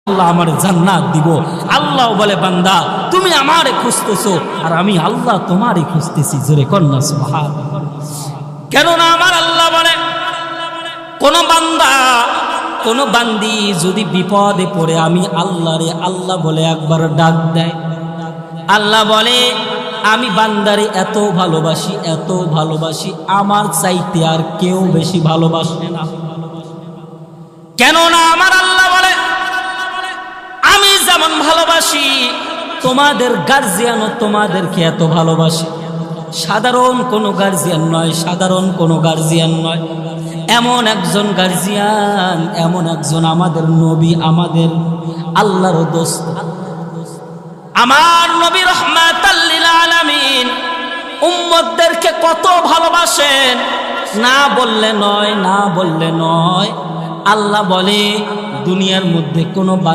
আল্লাহ আমার জান্নাত দিব। আল্লাহ বলে বান্দা তুমি আমারে খুঁজতেছো আর আমি আল্লাহ তোমারই খুঁজতেছি। জোরে কন্যা সুবহানাল্লাহ। কেননা আমার আল্লাহ বলে কোন বান্দা কোন বান্দি যদি বিপদে পড়ে আমি আল্লাহরে আল্লাহ বলে একবার ডাক দেয়, আল্লাহ বলে আমি বান্দারে এত ভালোবাসি আমার চাইতে আর কেউ বেশি ভালোবাসে না। কেননা আমার আল্লাহ বলে আমি যেমন ভালোবাসি তোমাদের গার্জিয়ানও তোমাদেরকে এত ভালোবাসে। সাধারণ কোনো গার্জিয়ান নয়, এমন একজন গার্জিয়ান, এমন একজন আমাদের নবী, আমাদের আল্লাহর দোস্ত, আমার নবী রাহমাতাল লিল আলামিন উম্মতদেরকে কত ভালোবাসেন না বললে নয়। আল্লাহ বলে দুনিয়ার মধ্যে কোনো